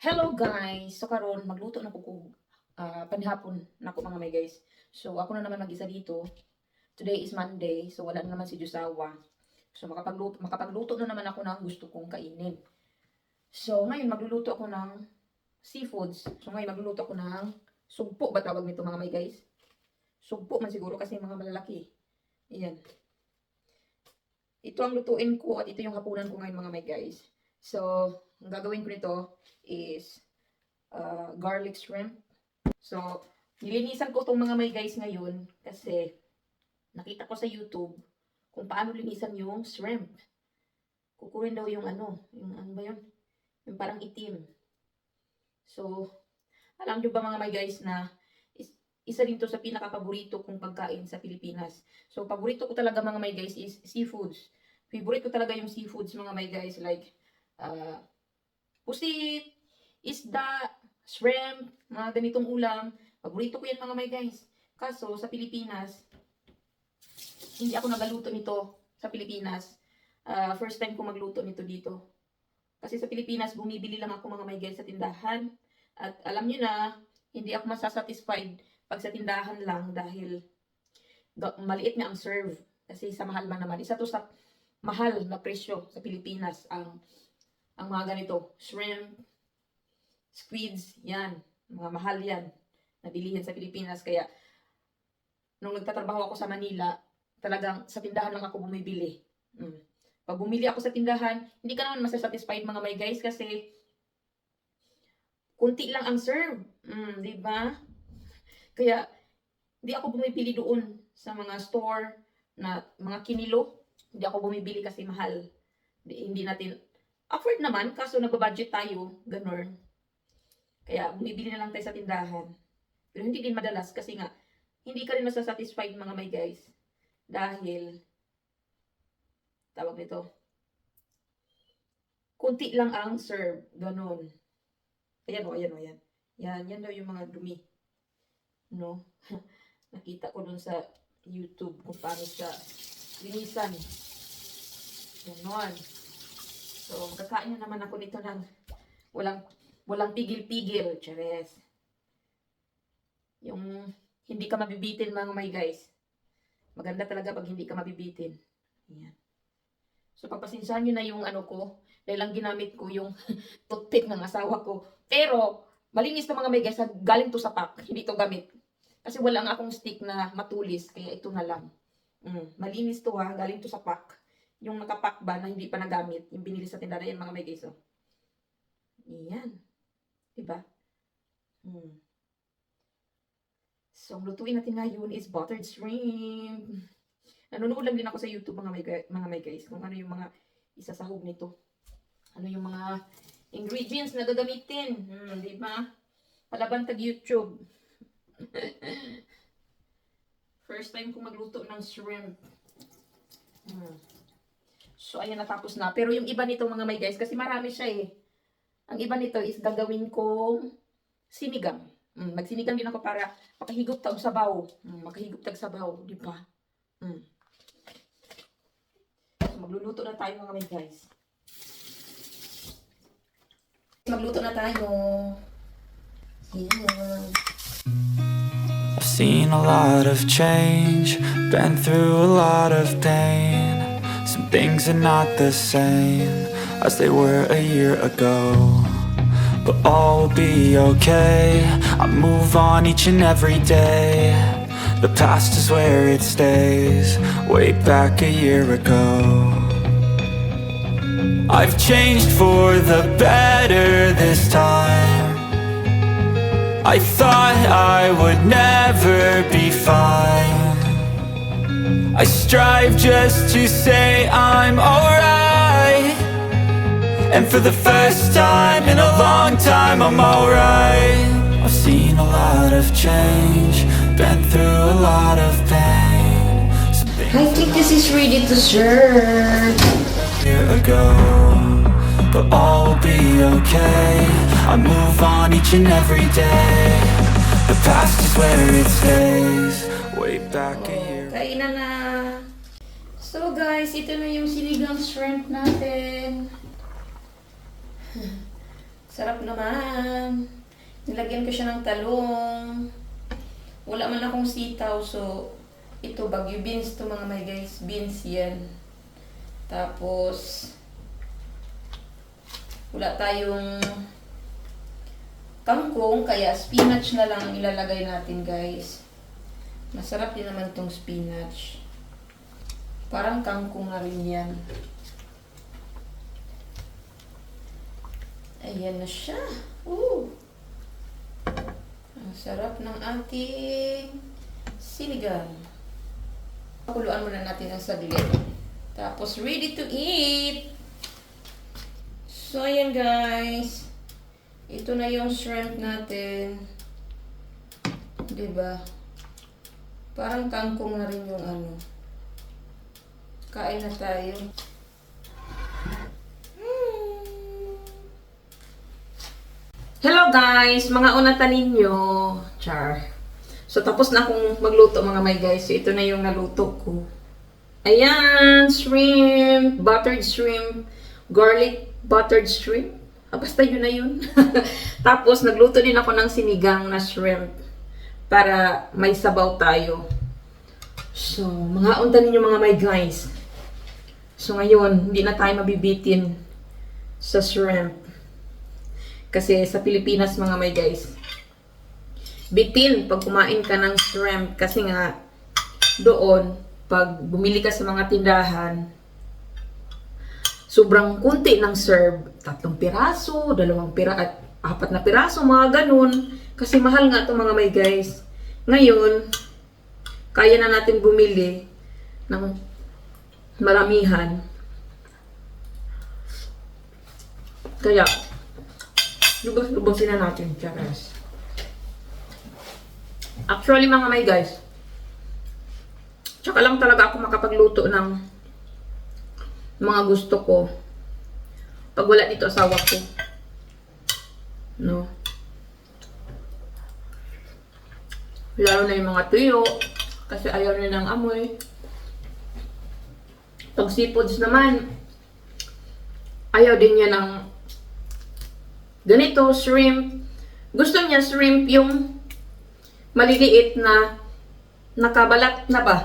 Hello guys! So karon magluto na ko kog panihapon na ko mga may guys. So ako na naman mag-isa dito. Today is Monday, so wala na naman si Jusawa. So makapagluto na naman ako ng gusto kong kainin. So ngayon magluluto ako ng seafoods. So ngayon magluluto ako ng sugpo ba tawag nito mga may guys? Sugpo man siguro kasi mga malalaki. Ayan. Ito ang lutuin ko at ito yung hapunan ko ngayon mga may guys. So, ang gagawin ko nito is garlic shrimp. So, nilinisan ko itong mga may guys ngayon kasi nakita ko sa YouTube kung paano linisan yung shrimp. Kukunin daw yung ano ba yun? Yung parang itim. So, alam nyo ba mga may guys na isa din to sa pinaka-paborito kong pagkain sa Pilipinas. So, paborito ko talaga mga may guys is seafoods. Favorite ko talaga yung seafoods mga may guys like pusit, isda, shrimp, mga ganitong ulam. Paborito ko yan mga may guys. Kaso sa Pilipinas, hindi ako nagaluto nito sa Pilipinas. First time ko magluto nito dito. Kasi sa Pilipinas, bumibili lang ako mga may guys sa tindahan. At alam nyo na, hindi ako masasatisfied pag sa tindahan lang dahil maliit nga ang serve. Kasi sa mahal man naman. Isa to sa mahal na presyo sa Pilipinas ang mga ganito, shrimp, squids, yan, mga mahal yan, nabilihin sa Pilipinas. Kaya, nung nagtatrabaho ako sa Manila, talagang sa tindahan lang ako bumibili. Pag bumili ako sa tindahan, hindi ka naman masasatisfied mga may guys kasi kunti lang ang serve. Di ba? Kaya, hindi ako bumibili doon sa mga store na mga kinilo. Hindi ako bumibili kasi mahal. Hindi natin afford naman, kaso nag-budget tayo, ganun. Kaya bumibili na lang tayo sa tindahan. Pero hindi din madalas kasi nga, hindi ka rin masasatisfied mga may guys. Dahil, tawag nito, kunti lang ang serve, ganun. Ayan o, ayan o, ayan. Yan daw yung mga dumi. No? Nakita ko dun sa YouTube kung paano siya linisan. Ganon. So, magkakain na naman ako nito ng walang pigil-pigil. Chares. Yung hindi ka mabibitin mga may guys. Maganda talaga pag hindi ka mabibitin. Ayan. So, pagpasensyahan nyo na yung ano ko. Dahil lang ginamit ko yung toothpick ng asawa ko. Pero, malinis to mga may guys. Galing to sa pack. Hindi to gamit. Kasi wala nga akong stick na matulis. Kaya ito na lang. Malinis to ha. Galing to sa pack. Yung nakapack ba na hindi pa nagamit. Yung binili sa tindahan. Yan mga may guys. Oh. Yan. Diba? So, ang lutuin natin ngayon is buttered shrimp. Nanonood lang din ako sa YouTube mga may guys. Kung ano yung mga isasahog nito. Ano yung mga ingredients na gagamitin. Diba? Palaban tag YouTube. First time ko magluto ng shrimp. So, ayan, natapos na. Pero yung iba nito mga may guys, kasi marami siya eh. Ang iba nito is gagawin kong sinigang. Magsinigang din ako para makahigop tag sabaw. Makahigop tag sabaw, di ba? So, magluluto na tayo mga may guys. Magluto na tayo. Ayan. I've seen a lot of change, been through a lot of pain. Some things are not the same as they were a year ago, but all will be okay. I move on each and every day. The past is where it stays, way back a year ago. I've changed for the better this time. I thought I would never be fine. I strive just to say I'm alright. And for the first time in a long time I'm alright. I've seen a lot of change, been through a lot of pain. I think this is ready to serve. A year ago, but all will be okay. I move on each and every day. The past is where it stays, way back a year. Kainan na. So guys, ito na yung sinigang shrimp natin. Sarap naman. Nilagyan ko siya ng talong. Wala man akong sitaw, so ito, Baguio beans to mga may guys. Beans yan. Tapos, wala tayong kangkong, kaya spinach na lang ang ilalagay natin guys. Masarap din naman tong spinach. Parang kangkong na rin yan. Ayan na siya. Ooh. Ang sarap ng ating sinigang. Pakuluan muna natin ang saglit. Tapos, ready to eat! So, ayan guys. Ito na yung shrimp natin. Diba? Parang kangkong na rin yung ano. Kain na tayo. Hello guys! Mga unatan ninyo. Char. So, tapos na akong magluto mga may guys. So, ito na yung naluto ko. Ayan! Shrimp! Buttered shrimp. Garlic buttered shrimp. Basta yun na yun. Tapos, nagluto din ako ng sinigang na shrimp. Para may sabaw tayo. So, mga untan ninyo mga may guys. So, ngayon, hindi na tayo mabibitin sa shrimp. Kasi sa Pilipinas mga may guys, bitin pag kumain ka ng shrimp. Kasi nga, doon, pag bumili ka sa mga tindahan, sobrang kunti ng serve. 3 piraso, 2 at 4 na piraso, mga ganun. Kasi mahal nga ito mga may guys. Ngayon, kaya na natin bumili ng maramihan. Kaya, lubos-lubosin na natin. Charas. Actually mga may guys, tsaka lang talaga ako makapagluto ng mga gusto ko pag wala dito asawa ko. No? Lalo na yung mga tuyo, kasi ayaw nila ng amoy. Pag seafoods naman, ayaw din niya ng ganito, shrimp. Gusto niya shrimp yung maliliit na nakabalat na ba.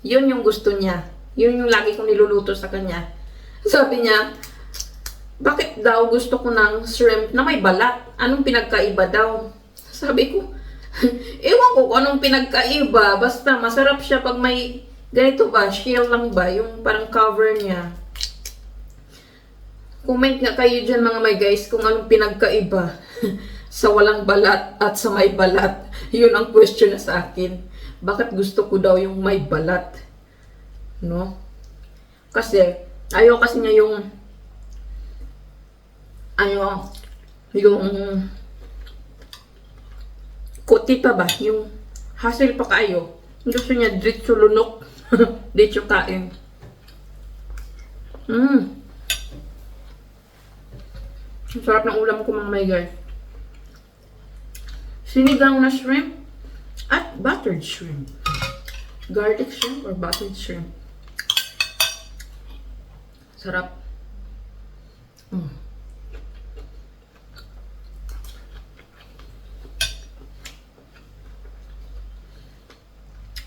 Yun yung gusto niya. Yun yung lagi kong niluluto sa kanya. Sabi niya, bakit daw gusto ko ng shrimp na may balat? Anong pinagkaiba daw? Sabi ko, ewan ko kung anong pinagkaiba. Basta masarap siya pag may ganito ba, shell lang ba? Yung parang cover niya. Comment nga kayo dyan mga may guys kung anong pinagkaiba sa walang balat at sa may balat. Yun ang question na sa akin. Bakit gusto ko daw yung may balat? No? Kasi, ayaw kasi niya yung kuti pa ba? Yung hassle pa kayo. Gusto niya diretso lunok. Diretso kain. Ang sarap ng ulam ko mga may guys. Sinigang na shrimp at buttered shrimp. Garlic shrimp or buttered shrimp. Sarap.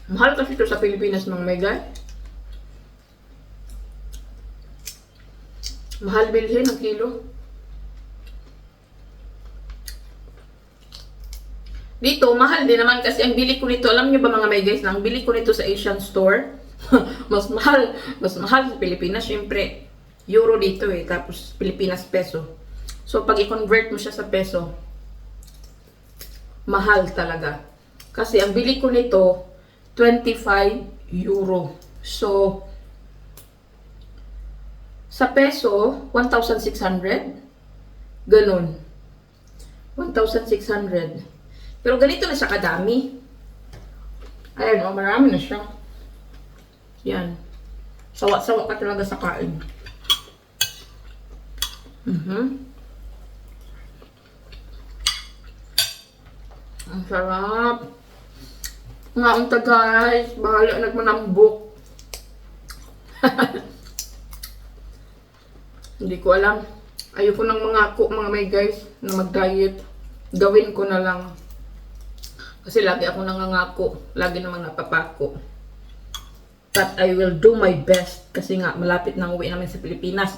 Mahal kasi ito sa Pilipinas mga may guys. Mahal bilhin ang kilo. Dito, mahal din naman kasi ang bili ko nito, alam niyo ba mga may guys, ang bili ko nito sa Asian store, mas mahal sa Pilipinas, syempre, euro dito eh, tapos Pilipinas peso. So, pag i-convert mo siya sa peso, mahal talaga. Kasi ang bili ko nito, 25 euro. So, sa peso, 1,600. Ganun. 1,600. Pero ganito na siya kadami. Ayan, marami na siya. Yan. Sawa-sawa ka talaga sa kain. Ang sarap. Nga unta guys, bahala nagmanambok. Hindi ko alam. Ayoko ng mangako mga may guys na mag-diet. Gawin ko na lang. Kasi lagi ako nangangako. Lagi namang napapako. But I will do my best. Kasi nga malapit na uwi namin sa Pilipinas.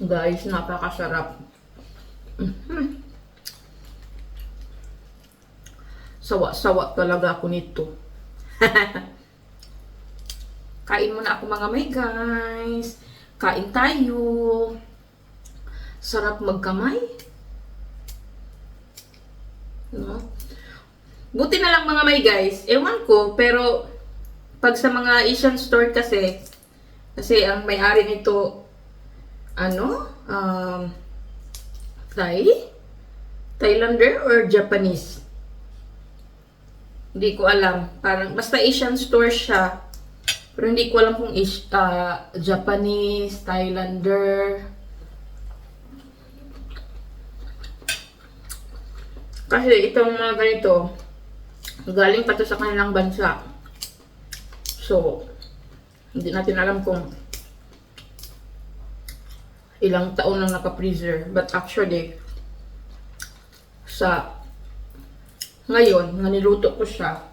Guys, napakasarap. Sawa-sawa talaga ako nito. Kain muna ako mga may guys. Kain tayo. Sarap magkamay. No? Buti na lang mga may guys. Ewan ko, pero pag sa mga Asian store kasi ang may-ari nito, Thailander or Japanese? Hindi ko alam. Parang, basta Asian store siya. Pero hindi ko alam kung Japanese, Thailander. Kasi itong mga ganito, galing pa to sa kanilang bansa. So, hindi natin alam kung ilang taon lang naka-freezer. But actually, ngayon, nga niluto ko siya,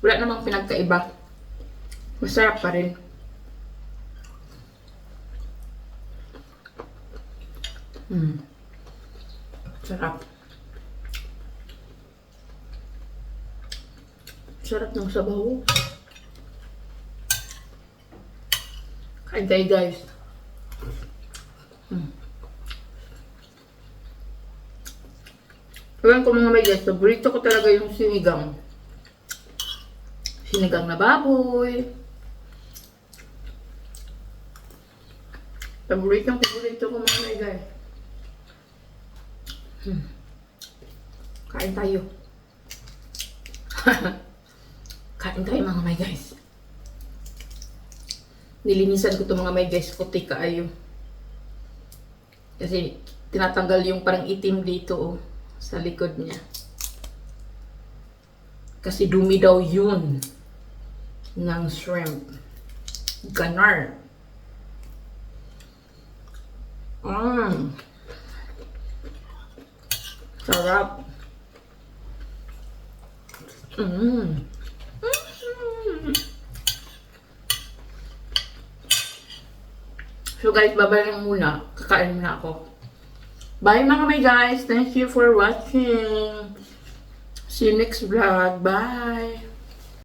wala namang pinagkaiba. Masarap pa rin. Sarap. Sarap ng sabaw. Kain tayo guys. Ewan ko mga may guys, paborito ko talaga yung sinigang. Sinigang na baboy. Paborito ko mga may guys. Kain tayo. Kain tayo mga may guys. Nilinisan ko to mga may guys, puti kaayo. Kasi tinatanggal yung parang itim dito oh, sa likod niya. Kasi dumi daw yun ng shrimp. Ganar. Sarap. So guys, babay lang muna. Kakain muna ako. Bye mga may guys. Thank you for watching. See you next vlog. Bye.